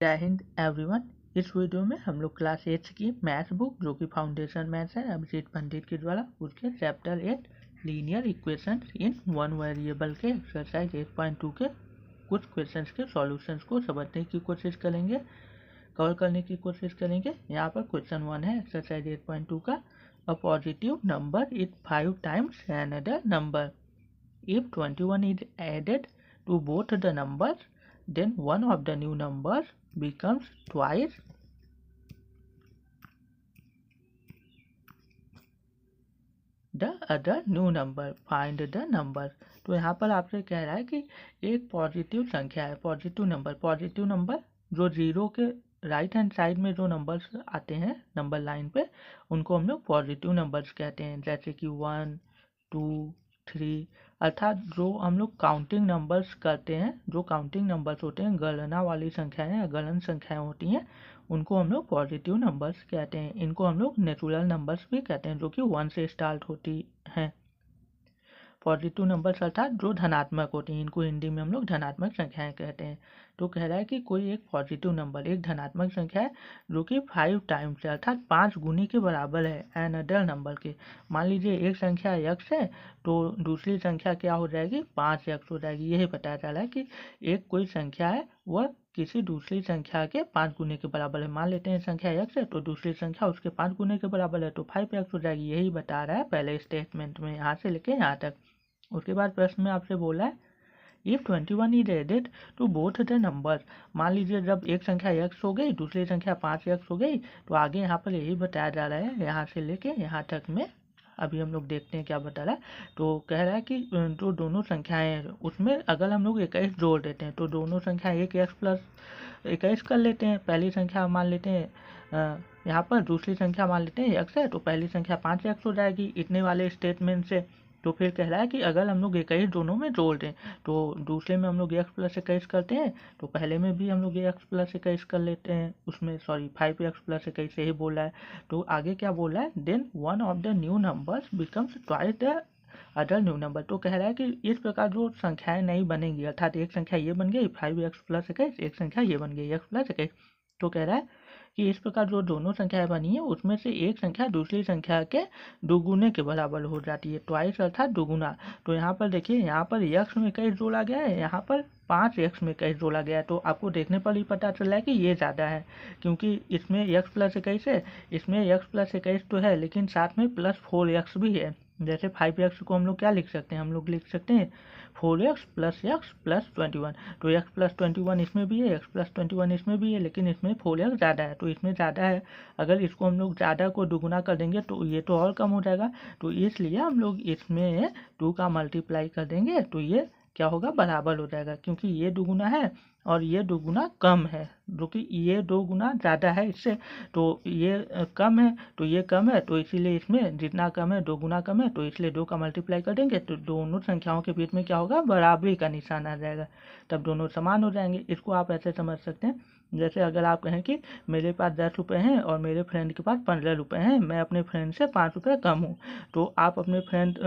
जय हिंद एवरीवन। इस वीडियो में हम लोग क्लास 8 की मैथ्स बुक जो कि फाउंडेशन मैथ्स है अभिजीत पंडित के द्वारा उसके chapter 8 linear equations in one variable के एक्सरसाइज 8.2 के कुछ क्वेश्चंस के सॉल्यूशंस को समझने की कोशिश करेंगे, कवर करने की कोशिश करेंगे। यहाँ पर क्वेश्चन 1 है एक्सरसाइज 8.2 का। A positive number is 5 times another number. If 21 is added to both the numbers, then one of the new numbers becomes twice the other new number. Find the number. तो यहाँ पर आपसे कह रहा है कि एक पॉजिटिव संख्या है, पॉजिटिव नंबर जो जीरो के राइट हैंड साइड में जो नंबर्स आते हैं नंबर लाइन पे उनको हम लोग पॉजिटिव नंबर्स कहते हैं, जैसे कि 1, 2, 3। अर्थात जो हम लोग काउंटिंग नंबर्स करते हैं, जो काउंटिंग नंबर्स होते हैं, गणना वाली संख्याएं या गणन संख्याएं होती हैं, उनको हम लोग पॉजिटिव नंबर्स कहते हैं। इनको हम लोग नेचुरल नंबर्स भी कहते हैं जो कि 1 से स्टार्ट होती हैं। पॉजिटिव नंबर्स अर्थात जो धनात्मक होती हैं, इनको हिंदी में हम लोग धनात्मक संख्याएं कहते हैं। तो कह रहा है कि कोई एक पॉजिटिव नंबर, एक धनात्मक संख्या है जो कि 5 टाइम्स है अर्थात 5 गुनी के बराबर है एनदर नंबर के। मान लीजिए एक संख्या x है तो दूसरी संख्या क्या हो जाएगी, 5x हो जाएगी। यही पता चला है कि एक कोई संख्या है वह किसी दूसरी संख्या के 5 गुने के बराबर है। मान लेते हैं संख्या x है तो दूसरी संख्या उसके 5 गुने के बराबर है तो 5x हो जाएगी। यही बता रहा है पहले स्टेटमेंट में, यहाँ से लेके यहाँ तक। उसके बाद प्रश्न में आपसे बोला है if 21 is added to both the number. मान लीजिए जब एक संख्या x हो गई दूसरी संख्या 5x हो गई तो आगे यहाँ पर यही बताया जा रहा है यहाँ से लेके यहाँ तक में। अभी हम लोग देखते हैं क्या बता रहा है। तो कह रहा है कि जो दोनों संख्याएं हैं उसमें अगर हम लोग 21 जोड़ देते हैं तो दोनों संख्या एक x प्लस 21 कर लेते हैं। पहली संख्या मान लेते हैं यहाँ पर, दूसरी संख्या मान लेते हैं x है तो पहली संख्या 5x हो जाएगी इतने वाले स्टेटमेंट से। तो फिर कह रहा है कि अगर हम लोग 21 दोनों में जोड़ दें तो दूसरे में हम लोग x प्लस 21 करते हैं तो पहले में भी हम लोग x प्लस 21 कर लेते हैं, उसमें 5x प्लस 21 से ही बोल रहा है। तो आगे क्या बोल रहा है, then one of the new numbers becomes twice the other new number. तो कह रहा है कि इस प्रकार जो संख्याएं नहीं बनेंगी, अर्थात एक संख्या ये बन गई 5x प्लस 21, एक संख्या ये बन गई x प्लस 21। तो कह रहा है कि इस प्रकार जो दोनों संख्याएं बनी है उसमें से एक संख्या दूसरी संख्या के दुगुने के बराबर हो जाती है, ट्वाइस अर्थात दुगुना। तो यहाँ पर देखिए, यहाँ पर x में 21 जोड़ा गया है, यहाँ पर 5x में 21 जोड़ा गया है। तो आपको देखने पर ही पता चल रहा है कि ये ज़्यादा है, क्योंकि इसमें x प्लस 21 है, इसमें x प्लस 21 तो है लेकिन साथ में प्लस 4x भी है। जैसे 5x को हम लोग क्या लिख सकते हैं, हम लोग लिख सकते हैं 4x प्लस x प्लस 21। तो x प्लस 21 इसमें भी है, x प्लस 21 इसमें भी है, लेकिन इसमें 4x ज़्यादा है तो इसमें ज़्यादा है। अगर इसको हम लोग ज़्यादा को दुगुना कर देंगे तो ये तो और कम हो जाएगा। तो इसलिए हम लोग इसमें 2 का मल्टीप्लाई कर देंगे तो ये क्या होगा, बराबर हो जाएगा, क्योंकि ये दुगुना है और ये दुगुना कम है, जो कि ये 2 गुना ज़्यादा है इससे। तो ये कम है तो ये कम है, तो इसीलिए इसमें जितना कम है 2 गुना कम है, तो इसलिए 2 का मल्टीप्लाई कर देंगे तो दोनों संख्याओं के बीच में क्या होगा, बराबरी का निशान आ जाएगा, तब दोनों समान हो जाएंगे। इसको आप ऐसे समझ सकते हैं, जैसे अगर आप कहें कि मेरे पास 10 रुपये हैं और मेरे फ्रेंड के पास 15 रुपये हैं, मैं अपने फ्रेंड से 5 रुपये कम हूँ, तो आप अपने फ्रेंड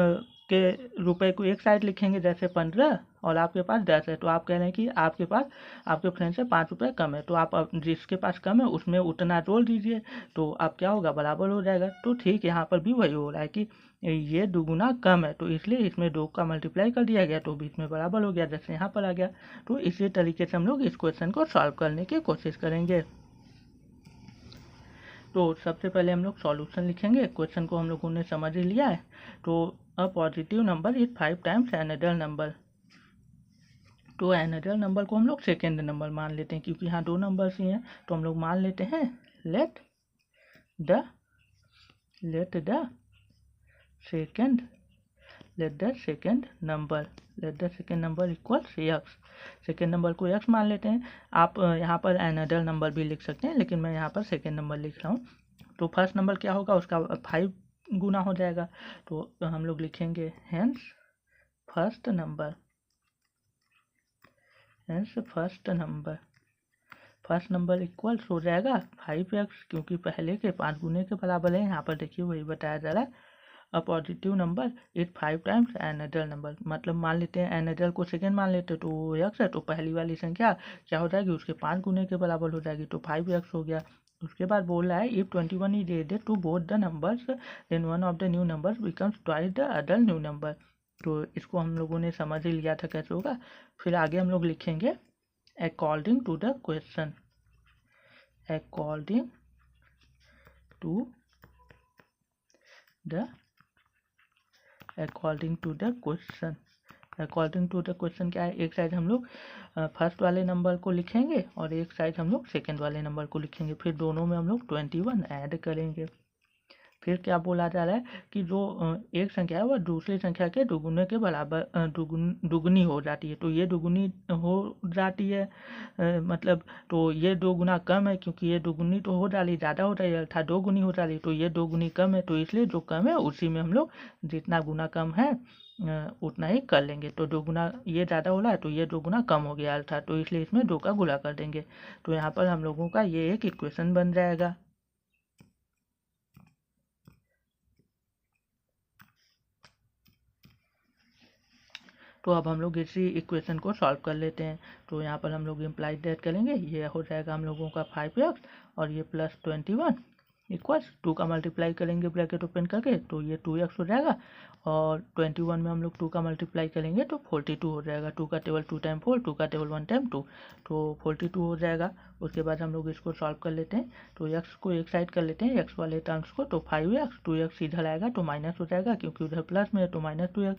के रुपए को एक साइड लिखेंगे जैसे 15 और आपके पास 10 है, तो आप कह रहे हैं कि आपके पास आपके फ्रेंड से 5 रुपये कम है, तो आप जिसके पास कम है उसमें उतना जोड़ दीजिए तो आप क्या होगा, बराबर हो जाएगा। तो ठीक यहाँ पर भी वही हो रहा है कि ये दुगुना कम है तो इसलिए इसमें 2 का मल्टीप्लाई कर दिया गया तो बीच में बराबर हो गया, जैसे यहाँ पर आ गया। तो इसी तरीके से हम लोग इस क्वेश्चन को सॉल्व करने की कोशिश करेंगे। तो सबसे पहले हम लोग सॉल्यूशन लिखेंगे। क्वेश्चन को हम लोगों ने समझ ही लिया है। तो a positive number is 5 times another number. तो अनदर नंबर को हम लोग सेकेंड नंबर मान लेते हैं, क्योंकि यहाँ 2 नंबर्स ही हैं तो हम लोग मान लेते हैं let the second number equals x। Second number को x मान लेते हैं। आप यहाँ पर अनदर नंबर भी लिख सकते हैं, लेकिन मैं यहाँ पर सेकेंड नंबर लिख रहा हूँ। तो फर्स्ट नंबर क्या होगा, उसका 5 गुना हो जाएगा, तो हम लोग लिखेंगे हेंस फर्स्ट नंबर इक्वल्स हो जाएगा 5x, क्योंकि पहले के 5 गुने के बराबर है। यहाँ पर देखिए वही बताया जा रहा है। A positive number is 5 times another number, मतलब मान लेते हैं एनदर को सेकेंड मान लेते हैं तो वो एक्स है, तो पहली वाली संख्या क्या हो जाएगी, उसके 5 गुने के बराबर हो जाएगी, तो 5x हो गया। उसके बाद बोल रहा है if 21 is added to both the numbers then one of the new numbers becomes twice the other new number. तो इसको हम लोगों ने समझ ही लिया था कैसे होगा। फिर आगे हम लोग लिखेंगे according to the question, according to the according to the question. According to the question क्या है, एक साइड हम लोग फर्स्ट वाले नंबर को लिखेंगे और एक साइड हम लोग सेकेंड वाले नंबर को लिखेंगे, फिर दोनों में हम लोग 21 ऐड करेंगे। फिर क्या बोला जा रहा है कि जो एक संख्या है वह दूसरी संख्या के दुगुने के बराबर दुगुनी हो जाती है, तो ये दुगुनी हो जाती है मतलब तो ये 2 गुना कम है, क्योंकि ये दुगुनी तो हो डाली ज़्यादा हो रही है अर्थात 2 गुनी हो डाली, तो ये 2 गुनी कम है, तो इसलिए जो कम है उसी में हम लोग जितना गुना कम है उतना ही कर लेंगे। तो 2 गुना ये ज़्यादा हो रहा है तो ये 2 गुना कम हो गया अर्थात, तो इसलिए इसमें 2 का गुणा कर देंगे। तो यहाँ पर हम लोगों का ये एक इक्वेशन बन जाएगा। तो अब हम लोग इसी इक्वेशन को सॉल्व कर लेते हैं। तो यहाँ पर हम लोग इम्प्लाइड दैट करेंगे, ये हो जाएगा हम लोगों का 5x और ये प्लस 21 इक्वल्स 2 का मल्टीप्लाई करेंगे ब्रैकेट ओपन करके तो ये 2x हो जाएगा, और 21 में हम लोग 2 का मल्टीप्लाई करेंगे तो 42 हो जाएगा। 2 का टेबल 2 टाइम 4, 2 का टेबल 1 टाइम 2, तो 42 हो जाएगा। उसके बाद हम लोग इसको सॉल्व कर लेते हैं, तो x को एक साइड कर लेते हैं x वाले टर्म्स को, तो 5x 2x इधर आएगा तो माइनस हो जाएगा क्योंकि उधर प्लस में है तो माइनस 2x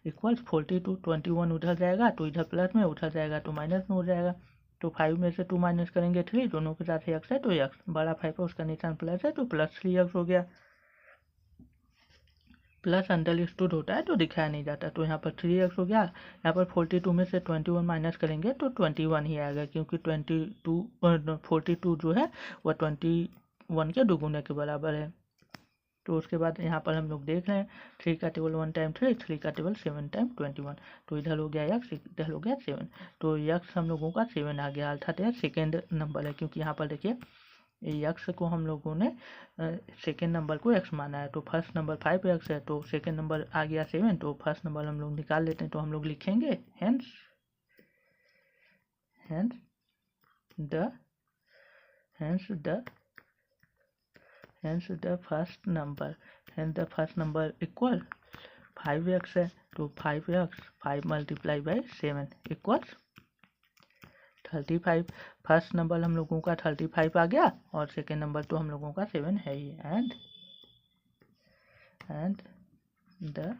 इक्वल्स 42। 21 उधर जाएगा तो इधर प्लस में, उधर जाएगा तो माइनस में हो जाएगा, तो 5 में से 2 माइनस करेंगे 3, दोनों के साथ x है तो x बड़ा 5 है उसका निशान प्लस है तो प्लस 3x हो गया। प्लस अंडरस्टूड होता है तो दिखाया नहीं जाता, तो यहाँ पर 3x हो गया। यहाँ पर 42 में से 21 माइनस करेंगे तो 21 ही आएगा, क्योंकि 42 जो है वह 21 के दुगुने के बराबर है। तो उसके बाद यहाँ पर हम लोग देख रहे हैं 3 का टेबल 1 टाइम 3, 3 का टेबल 7 टाइम 21, तो इधर हो गया x, इधर हो गया 7, तो x हम लोगों का 7 आ गया अर्थात यह सेकेंड नंबर है, क्योंकि यहाँ पर देखिए x को हम लोगों ने सेकेंड नंबर को x माना है, तो फर्स्ट नंबर 5x है तो सेकेंड नंबर आ गया 7, तो फर्स्ट नंबर हम लोग निकाल लेते हैं। तो हम लोग लिखेंगे hence the first number equal 5x है, तो 5x 5 multiply by 7 equals 35। First number हम लोगों का 35 आ गया और सेकेंड नंबर तो हम लोगों का 7 है ही, and the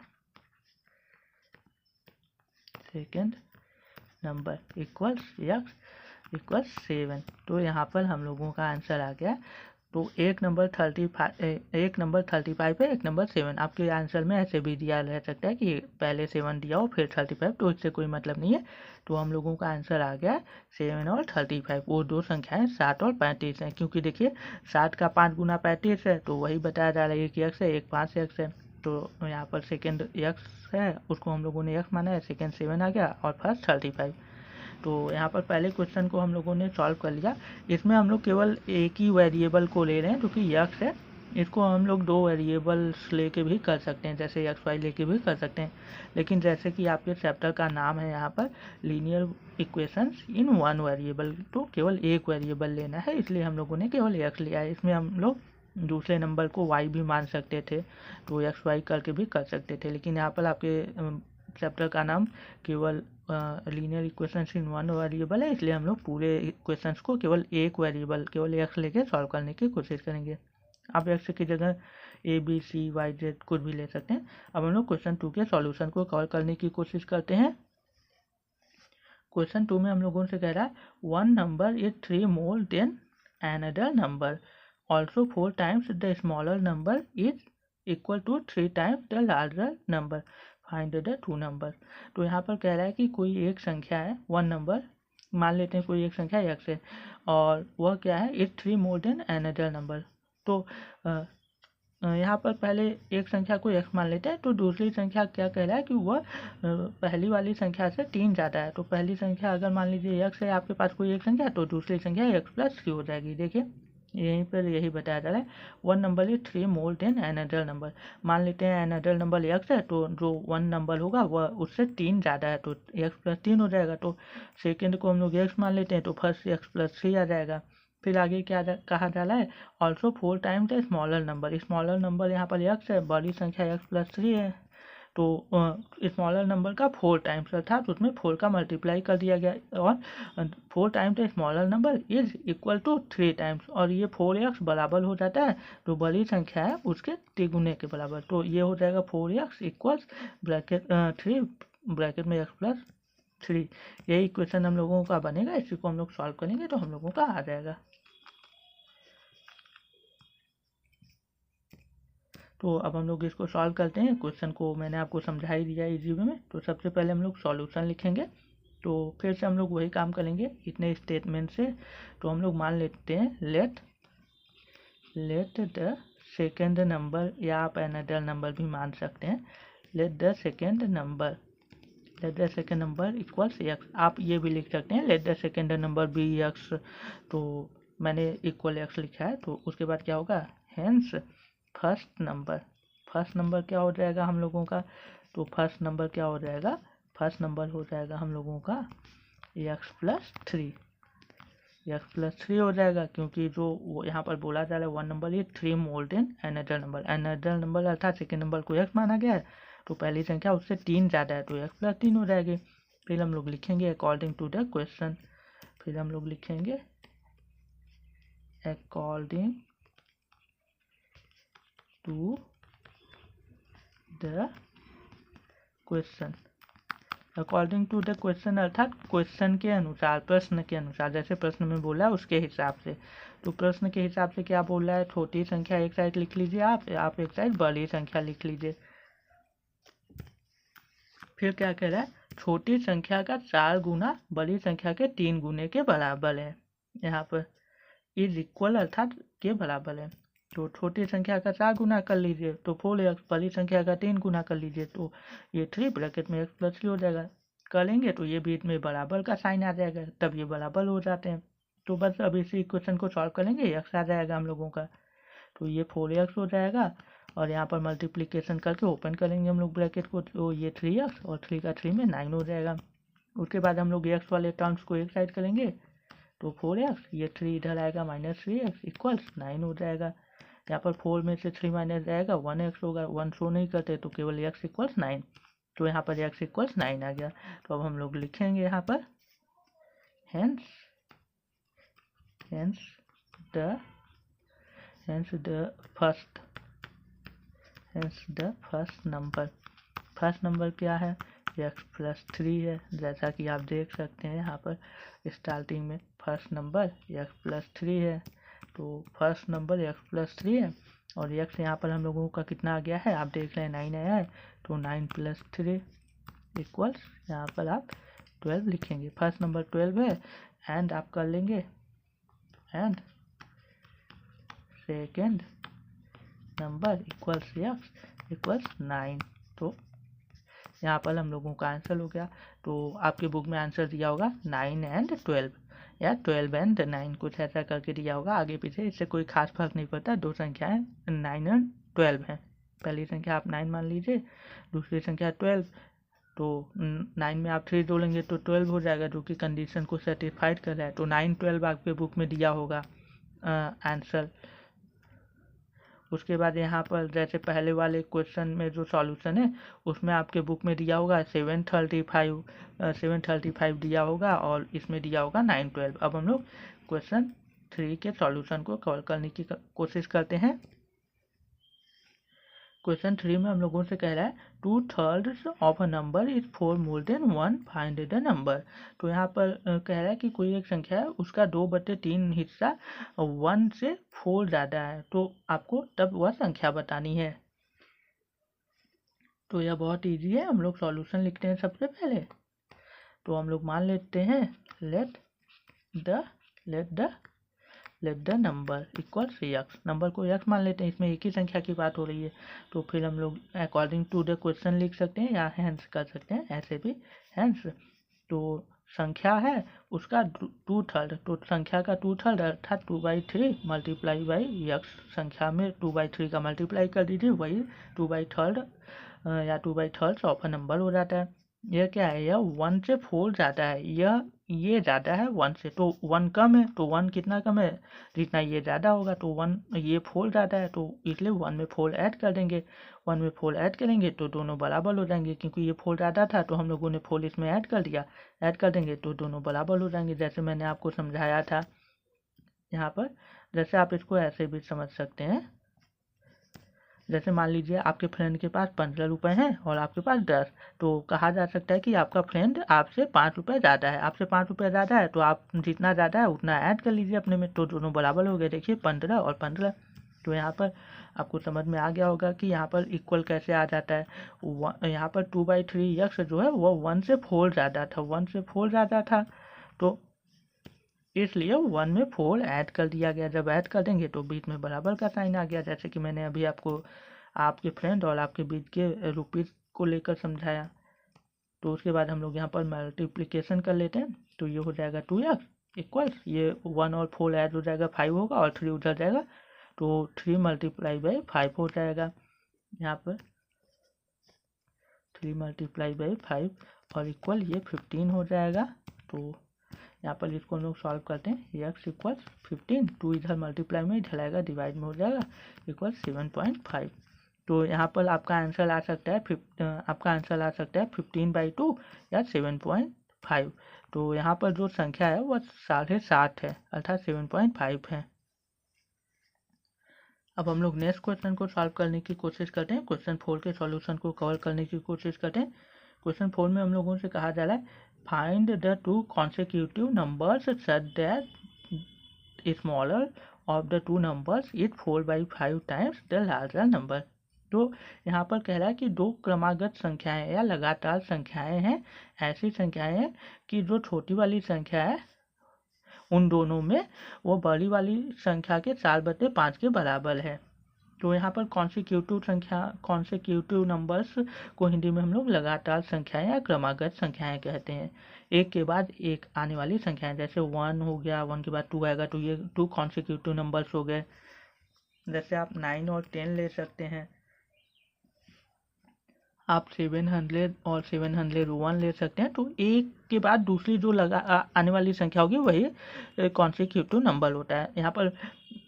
second number equals x equals 7। तो यहाँ पर हम लोगों का आंसर आ गया। तो एक नंबर 35 है, एक नंबर 7। आपके आंसर में ऐसे भी दिया रह सकता है कि पहले 7 दिया हो फिर 35, तो इससे कोई मतलब नहीं है। तो हम लोगों का आंसर आ गया 7 और 35। वो दो संख्याएं 7 और 35 हैं, क्योंकि देखिए 7 का 5 गुना 35 है, तो वही बताया जा रहा है कि x है, एक 5x है। तो यहाँ पर सेकेंड x है, उसको हम लोगों ने x माना है, सेकेंड 7 आ गया और फर्स्ट 35। तो यहाँ पर पहले क्वेश्चन को हम लोगों ने सॉल्व कर लिया। इसमें हम लोग केवल एक ही वेरिएबल को ले रहे हैं जो कि x है। इसको हम लोग 2 वेरिएबल्स लेके भी कर सकते हैं, जैसे x y लेके भी कर सकते हैं, लेकिन जैसे कि आपके चैप्टर का नाम है यहाँ पर linear equations in one variable, तो केवल एक वेरिएबल लेना है, इसलिए हम लोगों ने केवल x लिया है। इसमें हम लोग दूसरे नंबर को y भी मान सकते थे, तो x y करके भी कर सकते थे, लेकिन यहाँ पर आपके चैप्टर का नाम केवल linear equations in one variable है, इसलिए हम लोग पूरे इक्वेशंस को केवल एक वेरिएबल केवल x लेके सॉल्व करने की कोशिश करेंगे। आप x की जगह a b c y z कुछ भी ले सकते हैं। अब हम लोग क्वेश्चन 2 के सॉल्यूशन को कवर करने की कोशिश करते हैं। क्वेश्चन 2 में हम लोगों से कह रहा है one number is 3 more than another number, also 4 times the smaller number is equal to 3 times the larger number, find the two number. तो यहाँ पर कह रहा है कि कोई एक संख्या है, वन नंबर मान लेते हैं, कोई एक संख्या x है और वह क्या है, is 3 more than another number. तो यहाँ पर पहले एक संख्या को x मान लेते हैं, तो दूसरी संख्या क्या कह रहा है कि वह पहली वाली संख्या से 3 ज़्यादा है। तो पहली संख्या अगर मान लीजिए x है आपके पास कोई एक संख्या, तो दूसरी संख्या x + 3 हो जाएगी। देखिए यहीं पर यही बताया जा रहा है, one number is 3 more than another number. मान लेते हैं अनदर नंबर x है, तो जो वन नंबर होगा वह उससे 3 ज़्यादा है, तो x प्लस 3 हो जाएगा। तो सेकेंड को हम लोग x मान लेते हैं, तो फर्स्ट x प्लस 3 आ जाएगा। फिर आगे क्या कहा जा रहा है, also 4 times the smaller number. Smaller number यहाँ पर x है, बड़ी संख्या x प्लस 3 है, तो स्मॉलर नंबर का 4 टाइम्स, अर्थात उसमें 4 का मल्टीप्लाई कर दिया गया, और 4 times the smaller number is equal to 3 times, और ये 4x बराबर हो जाता है जो बड़ी संख्या है उसके तिगुने के बराबर। तो ये हो जाएगा 4x इक्वल्स ब्रैकेट 3 ब्रैकेट में x प्लस 3। यही इक्वेशन हम लोगों का बनेगा, इसी को हम लोग सॉल्व करेंगे तो हम लोगों का आ जाएगा। तो अब हम लोग इसको सॉल्व करते हैं। क्वेश्चन को मैंने आपको समझा ही दिया इजी वे में। तो सबसे पहले हम लोग सॉल्यूशन लिखेंगे। तो फिर से हम लोग वही काम करेंगे इतने स्टेटमेंट से। तो हम लोग मान लेते हैं लेट द सेकेंड नंबर, या आप अनदर नंबर भी मान सकते हैं। Let the second number equals x। आप ये भी लिख सकते हैं let the second number be x। तो मैंने इक्वल x लिखा है। तो उसके बाद क्या होगा, हेंस फर्स्ट नंबर क्या हो जाएगा हम लोगों का, तो फर्स्ट नंबर क्या हो जाएगा, फर्स्ट नंबर हो जाएगा हम लोगों का x प्लस 3 हो जाएगा, क्योंकि जो यहाँ पर बोला जा रहा है वन नंबर ये 3 मोर देन अनदर नंबर अर्थात सेकेंड नंबर को x माना गया है, तो पहली संख्या उससे 3 ज़्यादा है, तो x प्लस 3 हो जाएगी। फिर हम लोग लिखेंगे अकॉर्डिंग टू द क्वेश्चन, फिर हम लोग लिखेंगे according to the question. According to the question अर्थात क्वेश्चन के अनुसार, प्रश्न के अनुसार, जैसे प्रश्न में बोला उसके हिसाब से। तो प्रश्न के हिसाब से क्या बोल रहा है, छोटी संख्या एक साइड लिख लीजिए, आप एक साइड बड़ी संख्या लिख लीजिए। फिर क्या कह रहा है, छोटी संख्या का 4 गुना बड़ी संख्या के 3 गुने के बराबर है। यहाँ पर इज इक्वल अर्थात के बराबर है। तो छोटी संख्या का 4 गुना कर लीजिए तो 4x, बड़ी संख्या का 3 गुना कर लीजिए तो ये 3 ब्रैकेट में x प्लस 3 हो जाएगा। करेंगे तो ये बीच में बराबर का साइन आ जाएगा, तब ये बराबर हो जाते हैं। तो बस अब इसी इक्वेशन को सॉल्व करेंगे, x आ जाएगा हम लोगों का, तो ये 4x हो जाएगा, और यहाँ पर मल्टीप्लिकेशन करके ओपन करेंगे हम लोग ब्रैकेट को, तो ये 3x और 3 का 3 में 9 हो जाएगा। उसके बाद हम लोग x वाले टर्म्स को एक साइड करेंगे, तो 4x, ये 3 इधर आएगा माइनस 3x इक्वल्स 9 हो जाएगा। यहाँ पर 4 में से 3 माइनस जाएगा 1x होगा, 1 शो नहीं करते तो केवल x इक्वल्स 9, तो यहाँ पर x इक्वल्स 9 आ गया। तो अब हम लोग लिखेंगे यहाँ पर हेंस द फर्स्ट नंबर क्या है, x प्लस 3 है, जैसा कि आप देख सकते हैं यहाँ पर स्टार्टिंग में फर्स्ट नंबर x प्लस 3 है। तो फर्स्ट नंबर x प्लस 3 है, और x यहाँ पर हम लोगों का कितना आ गया है, आप देख रहे हैं 9 आया है, तो 9 प्लस 3 इक्वल्स यहाँ पर आप 12 लिखेंगे। फर्स्ट नंबर 12 है, एंड आप कर लेंगे and second number equals x equals 9। तो यहाँ पर हम लोगों का आंसर हो गया। तो आपके बुक में आंसर दिया होगा 9 एंड 12 या 12 एंड 9, कुछ ऐसा करके दिया होगा आगे पीछे, इससे कोई खास फर्क नहीं पड़ता। दो संख्याएं 9 एंड 12 हैं, पहली संख्या आप 9 मान लीजिए, दूसरी संख्या 12, तो 9 में आप 3 जोड़ेंगे तो 12 हो जाएगा, जो कि कंडीशन को सेटिस्फाइड कर रहा है। तो 9 12 आपके बुक में दिया होगा आंसर। उसके बाद यहाँ पर जैसे पहले वाले क्वेश्चन में जो सॉल्यूशन है उसमें आपके बुक में दिया होगा 735 दिया होगा, और इसमें दिया होगा 9 12। अब हम लोग क्वेश्चन 3 के सॉल्यूशन को कवर करने की कोशिश करते हैं। क्वेश्चन 3 में हम लोगों से कह रहा है 2/3 of a number is 4 more than 1, find the number. तो यहाँ पर कह रहा है कि कोई एक संख्या है उसका 2/3 हिस्सा 1 से 4 ज़्यादा है, तो आपको तब वह संख्या बतानी है। तो यह बहुत इजी है, हम लोग सॉल्यूशन लिखते हैं सबसे पहले। तो हम लोग मान लेते हैं let the number equal x, number को x मान लेते हैं, इसमें एक ही संख्या की बात हो रही है। तो फिर हम लोग अकॉर्डिंग टू द क्वेश्चन लिख सकते हैं या हैंस कर सकते हैं, ऐसे भी हैंस। तो संख्या है उसका 2/3, तो संख्या का 2/3 अर्थात 2/3 मल्टीप्लाई बाई यक्स, संख्या में 2/3 का मल्टीप्लाई कर दीजिए, वही 2/3 या 2/3 ऑफ नंबर हो जाता है। यह क्या है, यह 1 से 4 ज़्यादा है, ये ज़्यादा है 1 से, तो 1 कम है, तो 1 कितना कम है, जितना ये ज़्यादा होगा, तो 1 ये 4 ज़्यादा है, तो इसलिए 1 में 4 ऐड कर देंगे। 1 में 4 ऐड करेंगे तो दोनों बराबर हो जाएंगे, क्योंकि ये 4 ज़्यादा था तो हम लोगों ने 4 इसमें ऐड कर दिया, ऐड कर देंगे तो दोनों बराबर हो जाएंगे, जैसे मैंने आपको समझाया था यहाँ पर। जैसे आप इसको ऐसे भी समझ सकते हैं, जैसे मान लीजिए आपके फ्रेंड के पास 15 रुपये हैं और आपके पास 10, तो कहा जा सकता है कि आपका फ्रेंड आपसे 5 रुपये ज़्यादा है, आपसे 5 रुपये ज़्यादा है, तो आप जितना ज़्यादा है उतना ऐड कर लीजिए अपने में, तो दोनों बराबर हो गए। देखिए 15 और 15, तो यहाँ पर आपको समझ में आ गया होगा कि यहाँ पर इक्वल कैसे आ जाता है। यहाँ पर 2/3 यक्स जो है वो 1 से 4 ज़्यादा था, 1 से 4 ज़्यादा था, तो इसलिए 1 में 4 ऐड कर दिया गया। जब ऐड कर देंगे तो बीच में बराबर का साइन आ गया, जैसे कि मैंने अभी आपको आपके फ्रेंड और आपके बीच के रुपीज़ को लेकर समझाया। तो उसके बाद हम लोग यहाँ पर मल्टीप्लिकेशन कर लेते हैं, तो ये हो जाएगा 2x इक्वल्स, ये 1 और 4 ऐड हो जाएगा 5 होगा, और 3 उधर जाएगा, तो 3 मल्टीप्लाई बाई 5 हो जाएगा। यहाँ पर 3 मल्टीप्लाई बाई 5 और इक्वल ये 15 हो जाएगा। तो यहाँ पर इसको हम लोग सॉल्व करते हैं, x इक्वल 15, 2 इधर मल्टीप्लाई में, इधर आएगा डिवाइड में हो जाएगा, इक्वल 7.5। तो यहाँ पर आपका आंसर आ सकता है 15/2 या 7.5। तो यहाँ पर जो संख्या है वह 7.5 है, अर्थात 7.5 है। अब हम लोग नेक्स्ट क्वेश्चन को सॉल्व करने की कोशिश करते हैं, क्वेश्चन 4 के सॉल्यूशन को कवर करने की कोशिश करते हैं। क्वेश्चन 4 में हम लोगों से कहा जा रहा है find the 2 consecutive numbers such that smaller of the 2 numbers is 4/5 times the larger number। तो यहाँ पर कह रहा है कि 2 क्रमागत संख्याएं या लगातार संख्याएं हैं, ऐसी संख्याएं हैं कि जो छोटी वाली संख्या है उन दोनों में वो बड़ी वाली संख्या के 4/5 के बराबर है। तो यहाँ पर कॉन्सेक्यूटिव नंबर्स को हिंदी में हम लोग लगातार संख्याएं या क्रमागत संख्याएं कहते हैं, एक के बाद एक आने वाली संख्याएं, जैसे 1 हो गया, 1 के बाद 2 आएगा, तो ये 2 कॉन्सेक्यूटिव नंबर्स हो गए। जैसे आप 9 और 10 ले सकते हैं, आप 700 और 701 ले सकते हैं, तो एक के बाद दूसरी जो आने वाली संख्या होगी वही कॉन्सेक्यूटिव नंबर होता है। यहाँ पर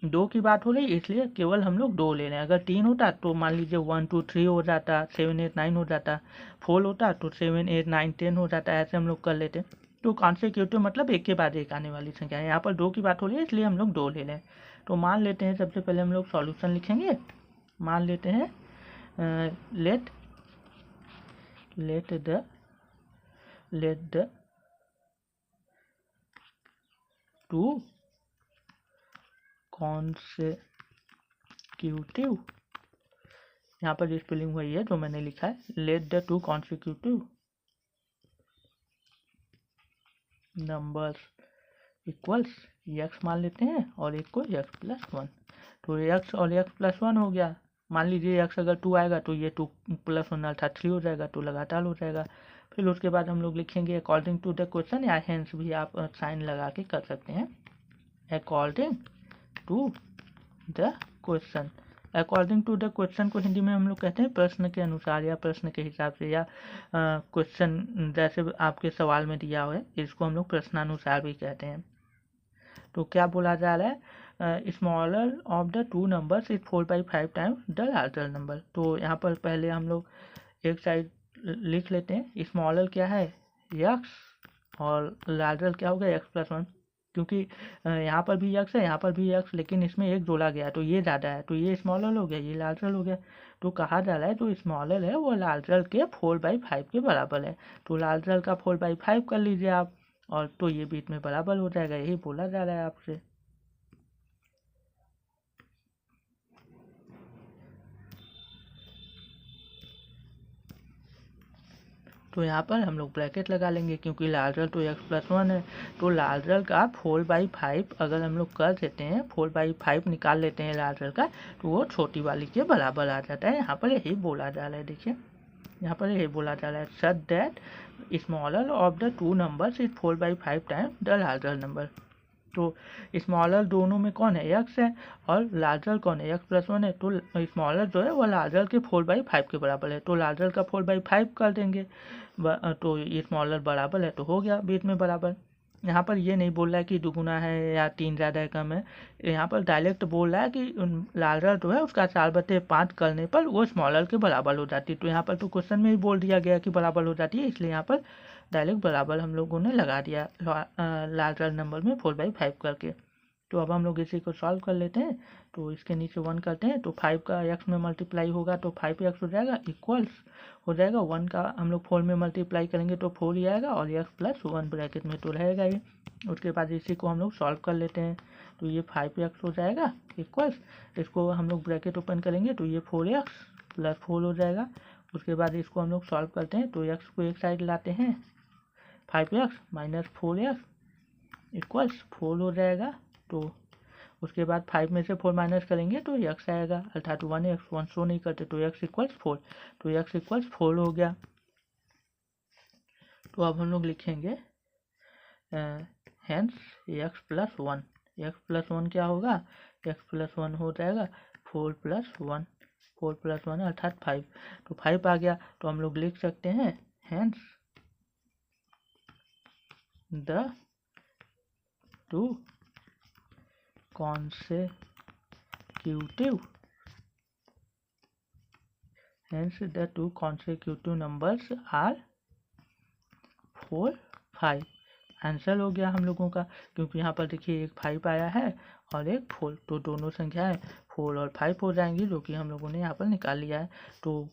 2 की बात हो रही इसलिए केवल हम लोग 2 ले रहे हैं, अगर 3 होता तो मान लीजिए 1 2 3 हो जाता, 7 8 9 हो जाता, 4 होता तो 7 8 9 10 हो जाता, ऐसे हम लोग कर लेते। तो कॉन्सेक्यूटिव मतलब एक के बाद एक आने वाली संख्या है, यहाँ पर 2 की बात हो रही है इसलिए हम लोग 2 ले लें। तो मान लेते हैं, सबसे पहले हम लोग सॉल्यूशन लिखेंगे, मान लेते हैं लेट the two consecutive, यहाँ पर स्पेलिंग वही है जो मैंने लिखा है, let the 2 consecutive numbers equals x मान लेते हैं और एक को x+1, तो x और x+1 हो गया। मान लीजिए x अगर 2 आएगा तो ये 2+1 अर्थात 3 हो जाएगा, तो लगातार हो जाएगा। फिर उसके बाद हम लोग लिखेंगे अकॉर्डिंग टू द क्वेश्चन, या हेंस भी आप साइन लगा के कर सकते हैं, according to the question. According to the question को हिंदी में हम लोग कहते हैं प्रश्न के अनुसार या प्रश्न के हिसाब से, या क्वेश्चन जैसे आपके सवाल में दिया हुआ है इसको हम लोग प्रश्नानुसार भी कहते हैं। तो क्या बोला जा रहा है, smaller of the 2 numbers is 4/5 times the larger number. तो यहाँ पर पहले हम लोग एक साइड लिख लेते हैं, स्मॉलर क्या है x और लार्जर क्या होगा x+1, क्योंकि यहाँ पर भी x है, यहाँ पर भी x, लेकिन इसमें एक जोड़ा गया तो ये ज़्यादा है, तो ये स्मॉलर हो गया, ये लार्जर हो गया। तो कहा जा रहा है जो स्मॉलर है वो लार्जर के 4/5 के बराबर है, तो लार्जर का 4/5 कर लीजिए आप, और तो ये बीच में बराबर हो जाएगा, यही बोला जा रहा है आपसे। तो यहाँ पर हम लोग ब्रैकेट लगा लेंगे, क्योंकि लार्जर तो x+1 है, तो लार्जर का 4/5 अगर हम लोग कर देते हैं, 4/5 निकाल लेते हैं लार्जर का, तो वो छोटी वाली के बराबर आ जाता है, यहाँ पर यही बोला जा रहा है। देखिए यहाँ पर ये बोला जा रहा है such that smaller of the two numbers is 4/5 time the larger number. तो स्मॉलर दोनों में कौन है, x है, और लार्जर कौन है, x+1 है। तो स्मॉलर जो है वो लार्जर के 4/5 के बराबर है, तो लार्जर का 4/5 कर देंगे, तो ये स्मॉलर बराबर है तो हो गया बीच में बराबर। यहाँ पर ये नहीं बोल रहा है कि दुगुना है या 3 ज़्यादा है कम है, यहाँ पर डायरेक्ट बोल रहा है कि लार्जर जो है उसका 4/5 करने पर वो स्मॉलर के बराबर हो जाती है। तो यहाँ पर तो क्वेश्चन में ही बोल दिया गया कि बराबर हो जाती है, इसलिए यहाँ पर डायरेक्ट बराबर हम लोगों ने लगा दिया लार्जर नंबर में 4/5 करके। तो अब हम लोग इसी को सॉल्व कर लेते हैं। तो इसके नीचे 1 करते हैं, तो 5 का x में मल्टीप्लाई होगा तो 5x हो जाएगा, इक्वल्स हो जाएगा 1 का हम लोग 4 में मल्टीप्लाई करेंगे तो 4 ही आएगा, और x+1 ब्रैकेट में तो रहेगा ही। उसके बाद इसी को हम लोग सॉल्व कर लेते हैं। तो ये 5x हो जाएगा इक्वल्स, इसको हम लोग ब्रैकेट ओपन करेंगे तो ये 4x+4 हो जाएगा। उसके बाद इसको हम लोग सॉल्व करते हैं, तो x को एक साइड लाते हैं, 5x - 4x इक्वल्स 4 हो जाएगा। तो उसके बाद 5 में से 4 माइनस करेंगे तो x आएगा, अर्थात 1x, 1 शो नहीं करते तो x = 4, तो x = 4 हो गया। तो अब हम लोग लिखेंगे हेंस x+1 क्या होगा, x+1 हो जाएगा 4 + 1, 4 + 1 अर्थात 5, तो 5 आ गया। तो हम लोग लिख सकते हैं hence the two consecutive numbers are 4, 5। Answer हो गया हम लोगों का, क्योंकि यहाँ पर देखिए एक 5 आया है और एक 4, तो दोनों संख्याएं 4 और 5 हो जाएंगी, जो कि हम लोगों ने यहाँ पर निकाल लिया है। तो